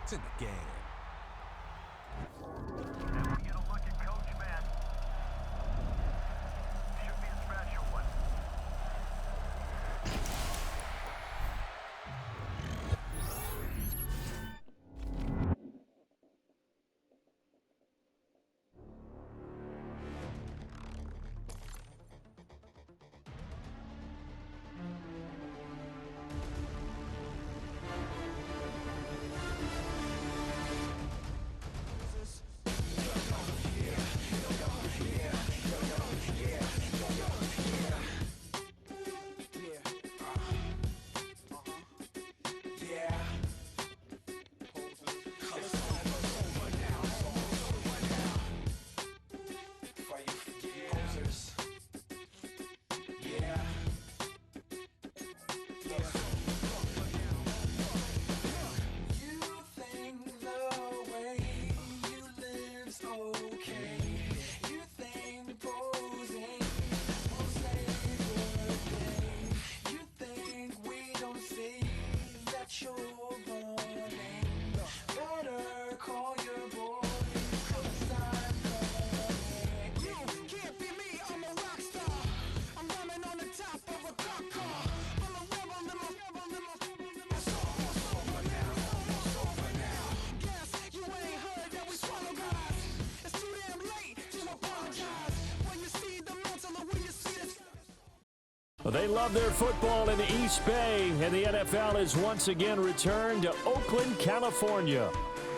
to the game. And we get a look at Coach Matt. Should be a special one. Well, they love their football in the East Bay, and the NFL has once again returned to Oakland, California.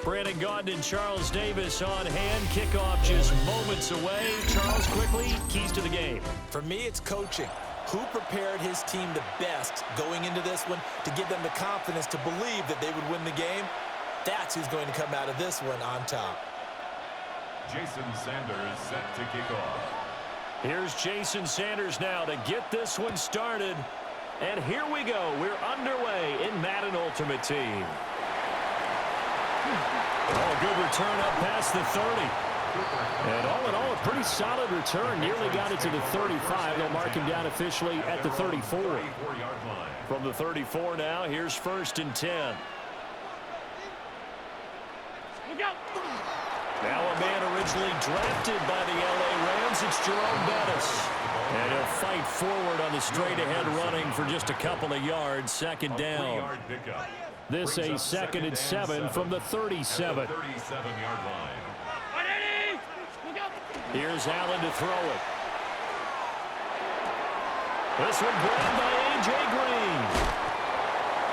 Brandon Gaudin and Charles Davis on hand. Kickoff just moments away. Charles, quickly, keys to the game. For me, it's coaching. Who prepared his team the best going into this one to give them the confidence to believe that they would win the game? That's who's going to come out of this one on top. Jason Sanders set to kick off. Here's Jason Sanders now to get this one started. And here we go. We're underway in Madden Ultimate Team. Oh, a good return up past the 30. And all in all, a pretty solid return. Nearly got it to the 35. They'll mark him down officially at the 34. From the 34 now, here's 1st and 10. Now a man originally drafted by the L.A. Rams, it's Jerome Bettis. And he'll fight forward on the straight-ahead running for just a couple of yards, 2nd down. This a 2nd and 7 from the 37. Here's Allen to throw it. This one grabbed by A.J. Green.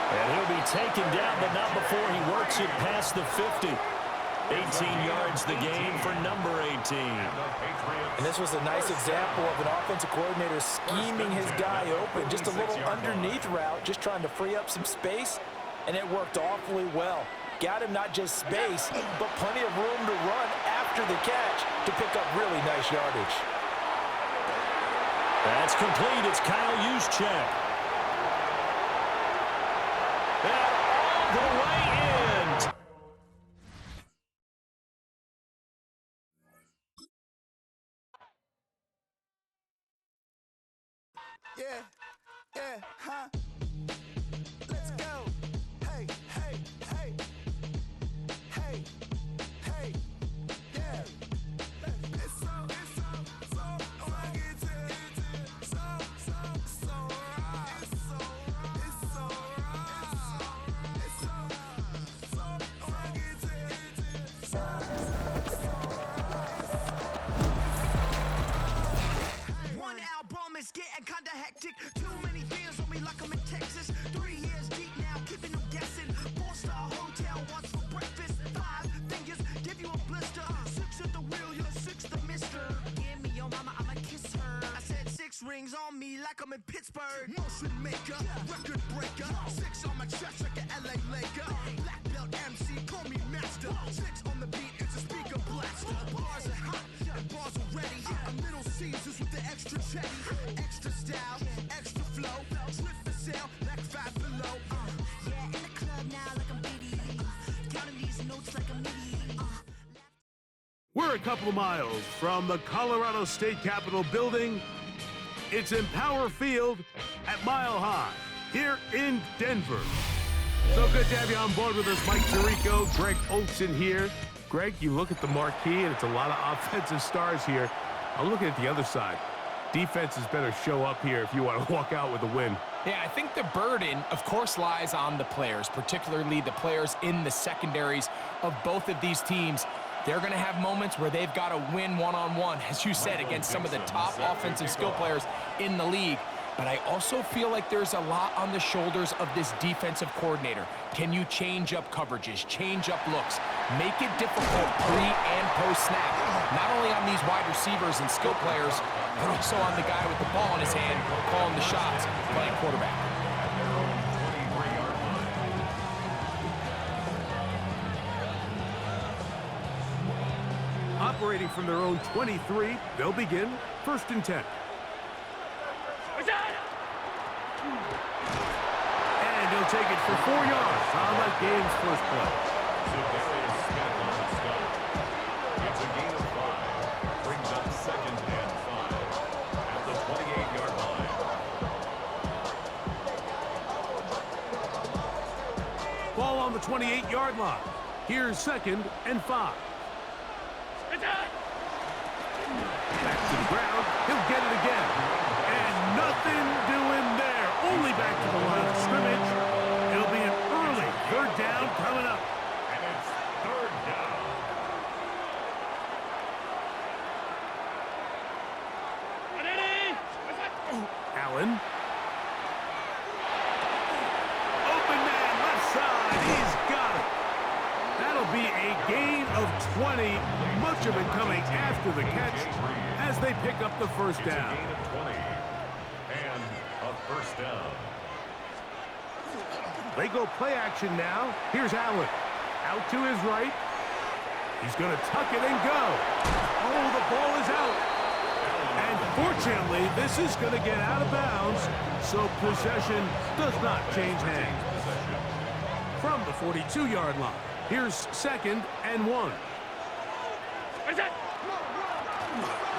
And he'll be taken down, but not before he works it past the 50. 18 yards the gain for number 18. And this was a nice example of an offensive coordinator scheming his guy open. Just a little underneath route, just trying to free up some space, and it worked awfully well. Got him not just space, but plenty of room to run after the catch to pick up really nice yardage. That's complete. It's Kyle Juszczyk. And all the way in. Huh? Let's go. Hey, hey, hey. Hey, hey, yeah. It's so I get it. So right. It's so right. I get it. One album is getting kinda hectic. Too many fans on me like I'm in Texas. 3 years deep now, keeping them guessing. 4-star hotel, what's for breakfast? 5 fingers, give you a blister. 6 at the wheel, you're 6 the mister. Give me your mama, I'ma kiss her. I said 6 rings on me like I'm in Pittsburgh. Motion maker, record breaker. 6 on my chest like an LA Laker. Black belt MC, call me master. 6 on the beat, it's a speaker blaster. Bars are hot, and bars are ready. A Little Caesars with the extra chetty. Extra style, extra flow. Slip for sale, like 5 below. Yeah, in the club now like I'm BD. Counting these notes like a MIDI. We're a couple of miles from the Colorado State Capitol building. It's Empower Field at Mile High here in Denver. So good to have you on board with us, Mike Tirico, Greg Olson here. Greg, you look at the marquee, and it's a lot of offensive stars here. I'm looking at the other side. Defenses better show up here if you want to walk out with a win. Yeah, I think the burden, of course, lies on the players, particularly the players in the secondaries of both of these teams. They're going to have moments where they've got to win one-on-one, as you said, against some of the top offensive skill players in the league. But I also feel like there's a lot on the shoulders of this defensive coordinator. Can you change up coverages, change up looks, make it difficult pre- and post-snap, not only on these wide receivers and skill players, but also on the guy with the ball in his hand, calling the shots, playing quarterback. Operating from their own 23, they'll begin 1st and 10. And he'll take it for 4 yards on that game's first play. So Darius Smith on the stop. It's a gain of 5. Brings up 2nd and 5 at the 28-yard line. Ball on the 28-yard line. Here's 2nd and 5. Back to the ground. He'll get it again. And nothing doing there. Only back to the line of scrimmage. It'll be an early 3rd down coming up. And it's 3rd down. Allen. Open man, left side. He's got it. That'll be a gain of 20. Much of it coming after the catch as they pick up the first It's a down. gain of 20. And a 1st down. They go play action now. Here's Allen. Out to his right. He's going to tuck it and go. Oh, the ball is out. And fortunately, this is going to get out of bounds, so possession does not change hands. From the 42-yard line, here's 2nd and 1.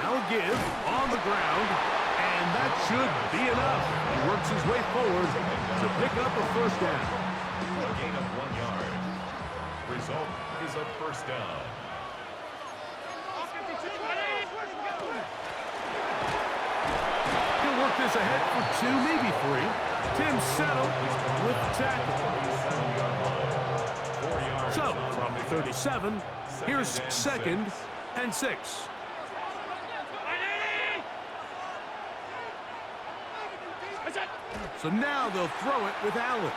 Now give on the ground, and that should be enough. He works his way forward to pick up a 1st down. A gain of 1 yard. Result is a 1st down. He'll work this ahead for 2, maybe 3. Tim Settle with the tackle. So, from the 37, here's 2nd and 6. So now they'll throw it with Allen.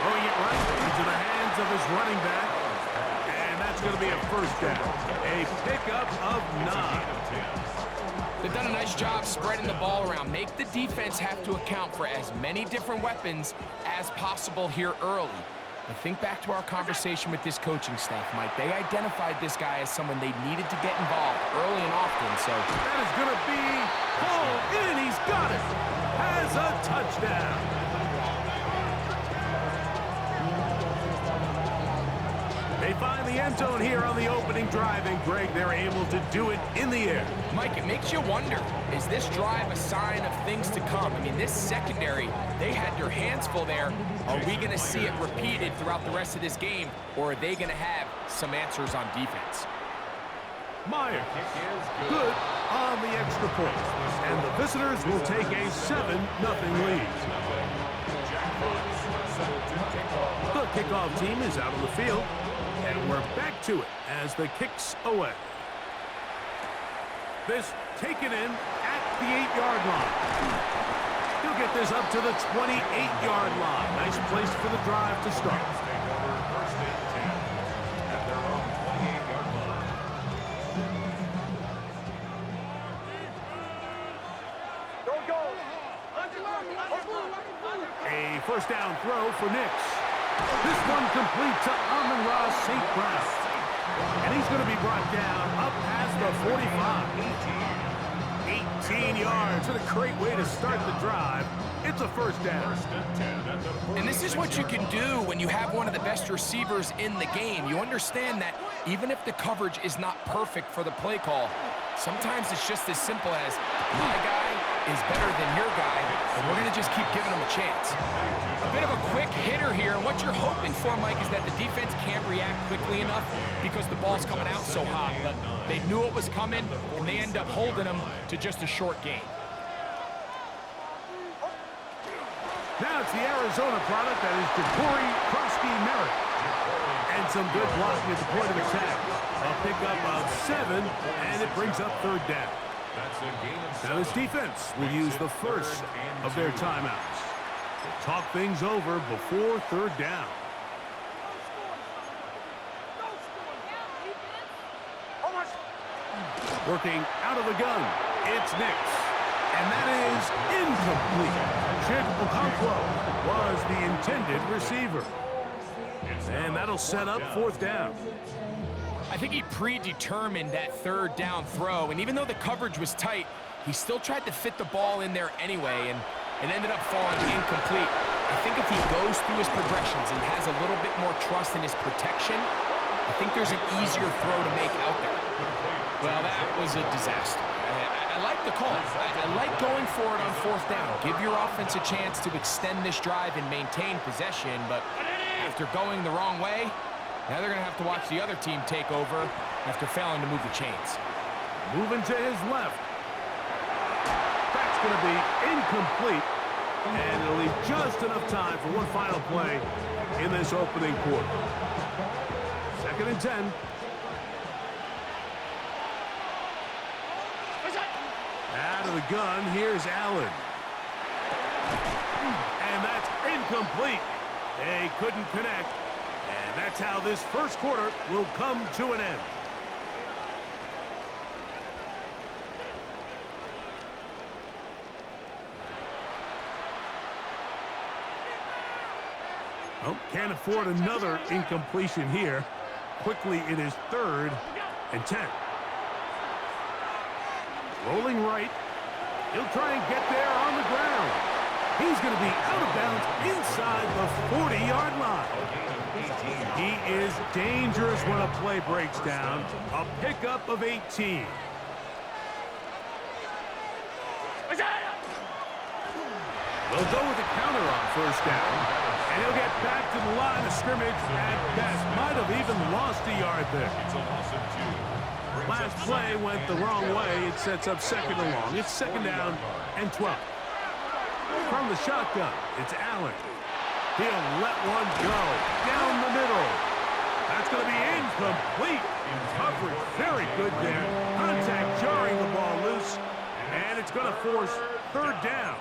Throwing it right into the hands of his running back. And that's going to be a 1st down. A pickup of 9. They've done a nice job spreading the ball around. Make the defense have to account for as many different weapons as possible here early. But think back to our conversation with this coaching staff, Mike. They identified this guy as someone they needed to get involved early and often, so... That is going to be pulled in. He's got it. Has a touchdown. They find the end zone here on the opening drive, and Greg, they're able to do it in the air. Mike, it makes you wonder, is this drive a sign of things to come? I mean, this secondary, they had their hands full there. Are we going to see it repeated throughout the rest of this game, or are they going to have some answers on defense? Meyer, good on the extra point. And the visitors will take a 7-0 lead. The kickoff team is out on the field. And we're back to it as the kick's away. This taken in at the 8-yard line. He'll get this up to the 28-yard line. Nice place for the drive to start. First and 10 at their own 28-yard line. A 1st down throw for Nix. This one complete to Amon-Ra St. Brown. And he's going to be brought down up past the 45. 18 yards. What a great way to start the drive. It's a 1st down. And this is what you can do when you have one of the best receivers in the game. You understand that even if the coverage is not perfect for the play call, sometimes it's just as simple as my guy is better than your guy, and we're going to just keep giving him a chance. A bit of a quick hitter here. What you're hoping for, Mike, is that the defense can't react quickly enough because the ball's coming out so hot. But they knew it was coming, and they end up holding him to just a short gain. Now it's the Arizona product that is Ja'Cory Krosky-Merritt. And some good blocking at the point of attack. A pickup of 7, and it brings up third down. That's a gain of 7. Now this defense will use the first of their timeouts. They'll talk things over before third down. Working out of the gun, it's Nix. And that is incomplete. Chig Okonkwo was the intended receiver. And that'll set up fourth down. I think he predetermined that third down throw, and even though the coverage was tight, he still tried to fit the ball in there anyway, and it ended up falling incomplete. I think if he goes through his progressions and has a little bit more trust in his protection, I think there's an easier throw to make out there. Well, that was a disaster. I like the call. I like going for it on fourth down. Give your offense a chance to extend this drive and maintain possession, but after going the wrong way, now they're going to have to watch the other team take over after failing to move the chains. Moving to his left. That's going to be incomplete. And it'll leave just enough time for one final play in this opening quarter. 2nd and 10. Out of the gun, here's Allen. And that's incomplete. They couldn't connect. And that's how this first quarter will come to an end. Oh, can't afford another incompletion here. Quickly, it is 3rd and 10. Rolling right. He'll try and get there on the ground. He's going to be out of bounds inside the 40-yard line. He is dangerous when a play breaks down. A pickup of 18. They'll go with the counter on first down. And he'll get back to the line of scrimmage at best. Might have even lost a yard there. It's a loss of 2. Last play went the wrong way. It sets up 2nd and long. It's 2nd down and 12. From the shotgun, it's Allen. He'll let one go down the middle. That's going to be incomplete. Coverage very good there. Contact jarring the ball loose. And it's going to force 3rd down.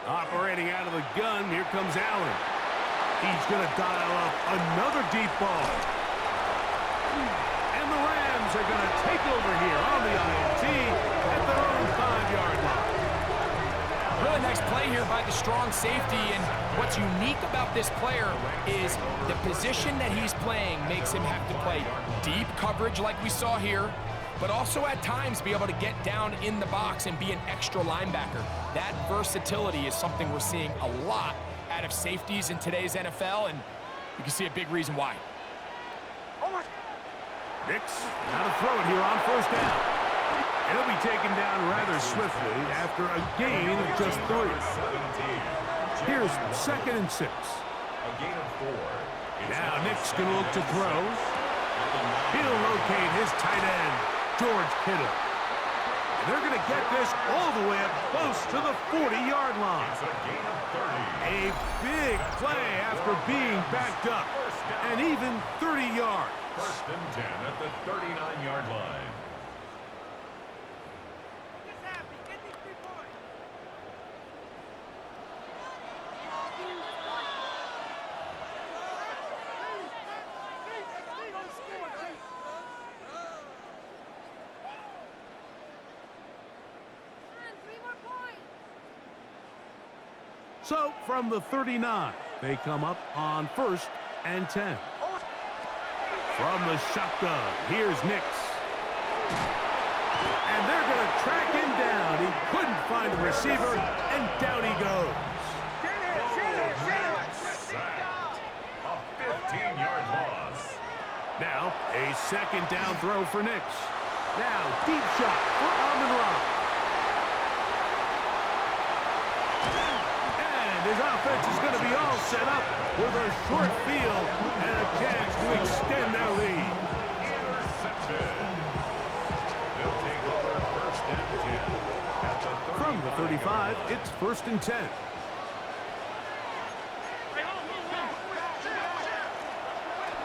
Operating out of the gun, here comes Allen. He's going to dial up another deep ball. And the Rams are going to take over here on the INT at their own 5-yard line. Really nice play here by the strong safety, and what's unique about this player is the position that he's playing makes him have to play deep coverage like we saw here, but also at times be able to get down in the box and be an extra linebacker. That versatility is something we're seeing a lot out of safeties in today's NFL, and you can see a big reason why. Nix, now to throw it here on first down. And he'll be taken down rather swiftly after a gain of just 3. Here's 2nd and 6. A gain of 4. Now Nix going to look to throw. He'll locate his tight end, George Kittle. And they're going to get this all the way up close to the 40-yard line. It's a gain of 30. A big play after being backed up. And even 30 yards. 1st and 10 at the 39-yard line. So from the 39, they come up on 1st and 10. From the shotgun, here's Nix. And they're going to track him down. He couldn't find the receiver, and down he goes. Sacked. A 15-yard loss. Now, a second down throw for Nix. Now, deep shot for Amon-Ra. And his offense is going to be all set up with a short field and a chance to extend their lead. Intercepted. They'll take over first and 10 at the 30. From the 35, it's 1st and 10.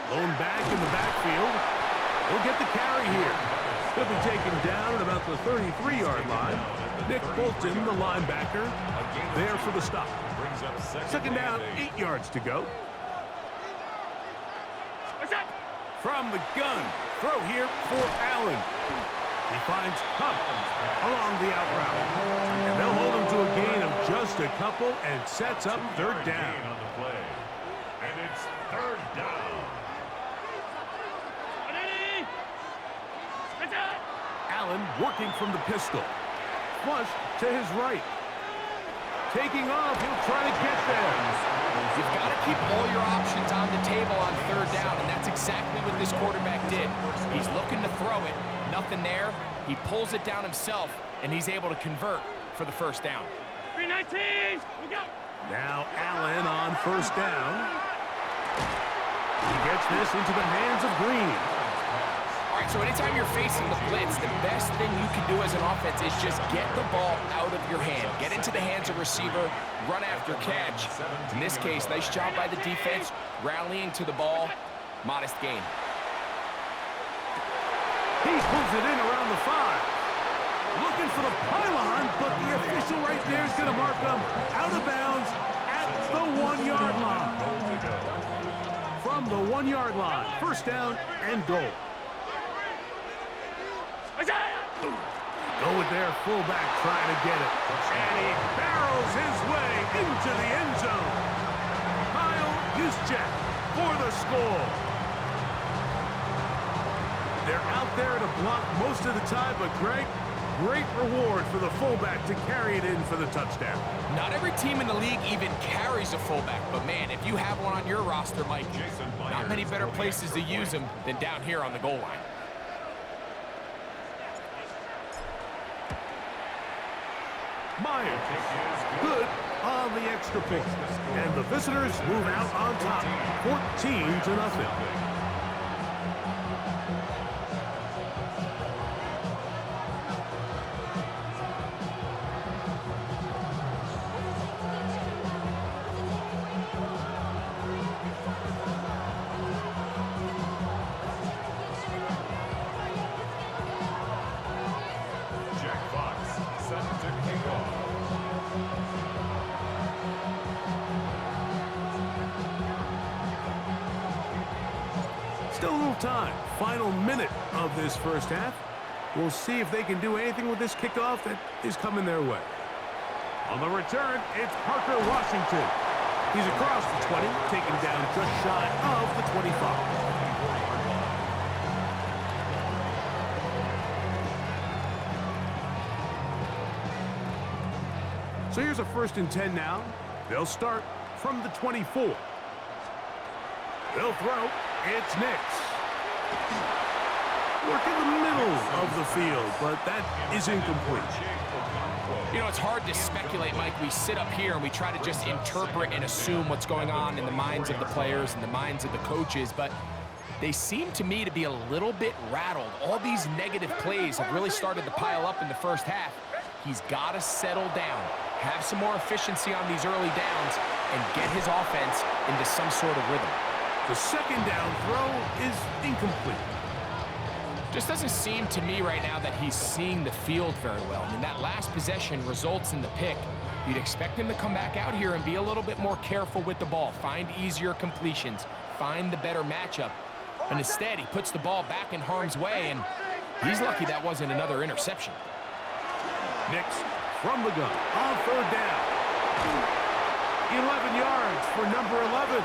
Lone back in the backfield. He'll get the carry here. He'll be taken down at about the 33-yard line. Nick Bolton, the linebacker, there for the stop. Brings up Second down, 8 yards to go. From the gun, throw here for Allen. He finds Kupp along the out route. And they'll hold him to a gain of just a couple and sets up 3rd down. on the play. And it's 3rd down. Allen working from the pistol. Flush to his right. Taking off, he'll try to get there. You've got to keep all your options on the table on 3rd down, and that's exactly what this quarterback did. He's looking to throw it. Nothing there. He pulls it down himself, and he's able to convert for the 1st down. 319, we go. Now Allen on 1st down. He gets this into the hands of Green. All right, so anytime you're facing the blitz, the best thing you can do as an offense is just get the ball out of your hand. Get into the hands of receiver, run after catch. In this case, nice job by the defense, rallying to the ball. Modest gain. He pulls it in around the 5. Looking for the pylon, but the official right there is going to mark him out of bounds at the 1-yard line. From the 1-yard line, 1st down and goal. Go with their fullback trying to get it. And he barrels his way into the end zone. Kyle Juszczyk for the score. They're out there to block most of the time, but Greg, great reward for the fullback to carry it in for the touchdown. Not every team in the league even carries a fullback, but man, if you have one on your roster, Mike, not many better places to use him than down here on the goal line. Myers, good on the extra point. And the visitors move out on top, 14-0. Jack Fox set to kick off. Still a little time. Final minute of this 1st half. We'll see if they can do anything with this kickoff that is coming their way. On the return, it's Parker Washington. He's across the 20, taken down just shy of the 25. So here's a 1st and 10 now. They'll start from the 24. They'll throw. It's Nix. Work in the middle of the field, but that is incomplete. You know, it's hard to speculate, Mike. We sit up here and we try to just interpret and assume what's going on in the minds of the players and the minds of the coaches, but they seem to me to be a little bit rattled. All these negative plays have really started to pile up in the 1st half. He's got to settle down, have some more efficiency on these early downs, and get his offense into some sort of rhythm. The 2nd down throw is incomplete. Just doesn't seem to me right now that he's seeing the field very well. I mean, that last possession results in the pick. You'd expect him to come back out here and be a little bit more careful with the ball, find easier completions, find the better matchup. And instead, he puts the ball back in harm's way, and he's lucky that wasn't another interception. Nix from the gun on 3rd down. 11 yards for number 11.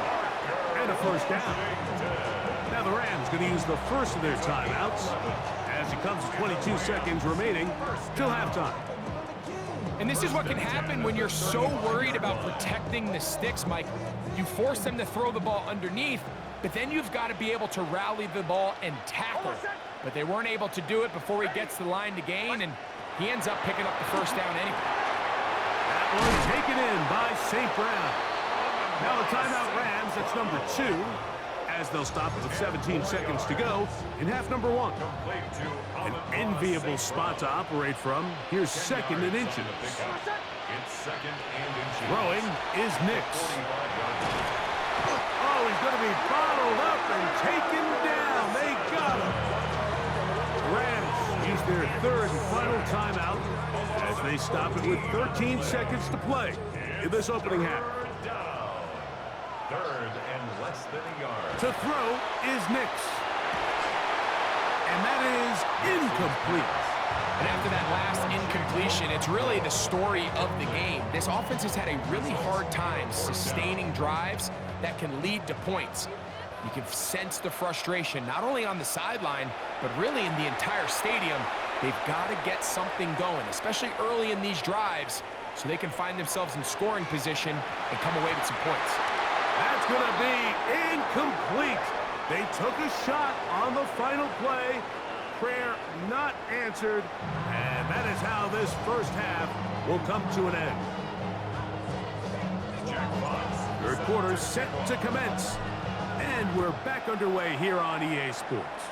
And a 1st down. Now the Rams going to use the first of their timeouts as it comes to 22 seconds remaining till halftime. And this is what can happen when you're so worried about protecting the sticks, Mike. You force them to throw the ball underneath, but then you've got to be able to rally the ball and tackle. But they weren't able to do it before he gets the line to gain, and he ends up picking up the first down anyway. That one taken in by St. Brown. Now a timeout Rams, that's number 2, as they'll stop with 17 seconds to go in half number 1. An enviable spot to operate from. Here's 2nd and inches. Throwing is Nix. Oh, he's going to be bottled up and taken down. They got him. Rams use their 3rd and final timeout as they stop it with 13 seconds to play in this opening half. 3rd and less than a yard. To throw is Nix. And that is incomplete. And after that last incompletion, it's really the story of the game. This offense has had a really hard time sustaining drives that can lead to points. You can sense the frustration, not only on the sideline, but really in the entire stadium. They've got to get something going, especially early in these drives, so they can find themselves in scoring position and come away with some points. That's going to be incomplete. They took a shot on the final play. Prayer not answered. And that is how this first half will come to an end. Third quarter set to commence. And we're back underway here on EA Sports.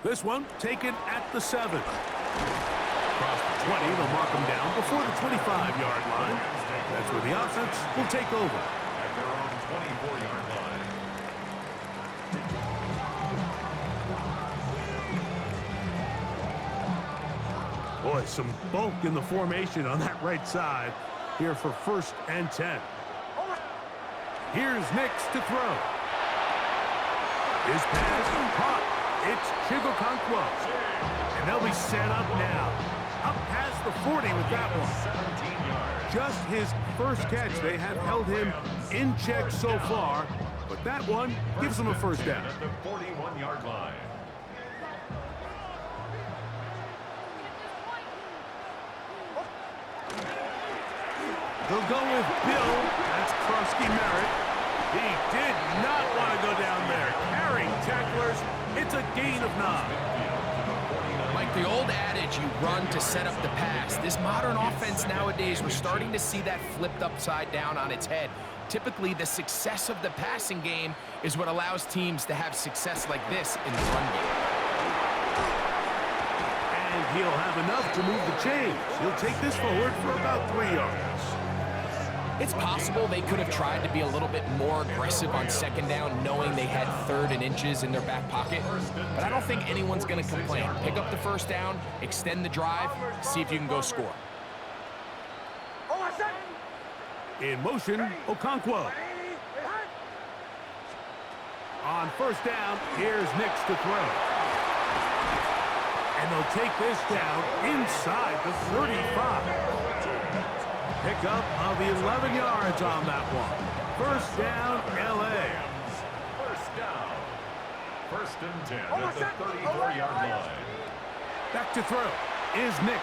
This one taken at the 7. Across the 20, they'll mark them down before the 25-yard line. That's where the offense will take over. At their own 24-yard line. Boy, some bulk in the formation on that right side here for 1st and 10. Here's Nix to throw. His pass caught. It's Chigokonkwo. And they'll be set up now. Up past the 40 with that one. 17 yards. Just his first catch. They have held him in check so far, but that one gives them a first down. At the 41-yard line. They'll go with Bill. That's Krusky Merritt. He did not want to go down there. Carrying tacklers. It's a gain of 9. Like the old adage, you run to set up the pass. This modern offense nowadays, we're starting to see that flipped upside down on its head. Typically, the success of the passing game is what allows teams to have success like this in the run game. And he'll have enough to move the chains. He'll take this forward for about 3 yards. It's possible they could have tried to be a little bit more aggressive on 2nd down, knowing they had 3rd and inches in their back pocket. But I don't think anyone's going to complain. Pick up the first down, extend the drive, see if you can go score. In motion, Okonkwo. On 1st down, here's Nix to throw. And they'll take this down inside the 35. Pickup of 11 yards on that one. 1st down, L.A. First down. 1st and 10 at the 34-yard line. Back to throw is Nix.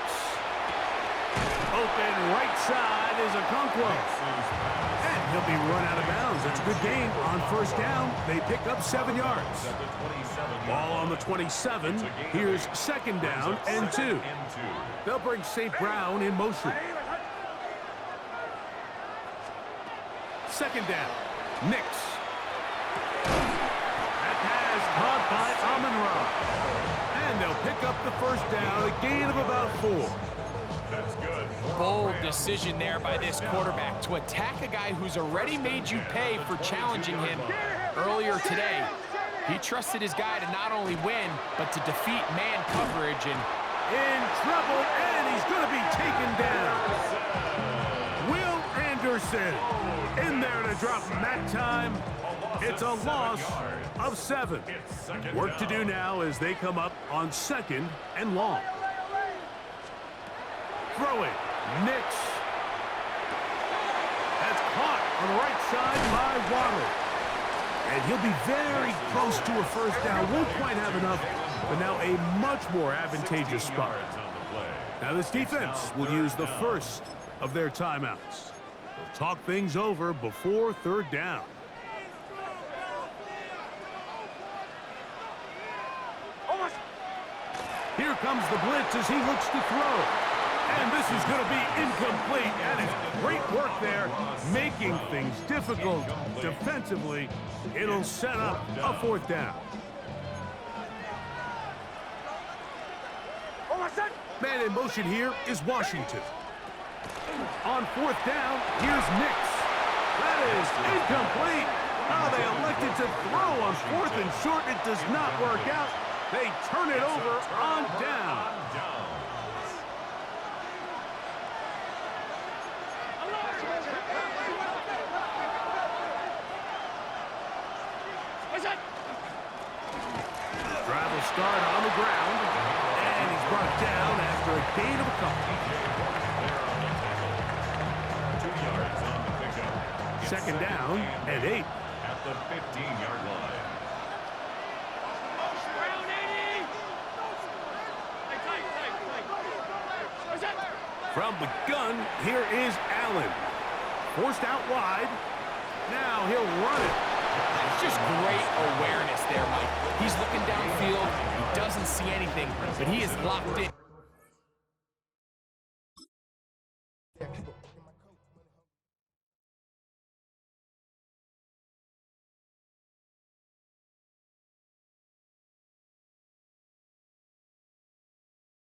Open right side is Okonkwo. And he'll be run out of bounds. It's a good gain on 1st down. They pick up 7 yards. Ball on the 27. Here's 2nd down and 2. They'll bring St. Brown in motion. 2nd down. Nix. That pass caught by Amon-Ra. And they'll pick up the 1st down, a gain of about 4. That's good. Bold decision there by this quarterback to attack a guy who's already made you pay for challenging him earlier today. He trusted his guy to not only win, but to defeat man coverage. And in trouble, and he's going to be taken down. Will Anderson in there to drop him that time. It's a loss of 7. Work to do now as they come up on 2nd and long. Throw it. Nix. That's caught on the right side by Waddle. And he'll be very close to a 1st down. Won't quite have enough, but now a much more advantageous spot. Now this defense will use the first of their timeouts. They'll talk things over before 3rd down. Here comes the blitz as he looks to throw. And this is going to be incomplete. That is great work there, making things difficult defensively. It'll set up a 4th down. Man in motion here is Washington. On 4th down, here's Nix. That is incomplete. Oh, they elected to throw on 4th and short. It does not work out. They turn it over on down. Drive will start on the ground, and he's brought down after a gain of a couple. 2 yards on the pickup. It's 2nd down and 8. At the 15-yard line. From the gun, here is Allen. Forced out wide. Now he'll run it. It's just great awareness there, Mike. He's looking downfield. He doesn't see anything, but he is locked in.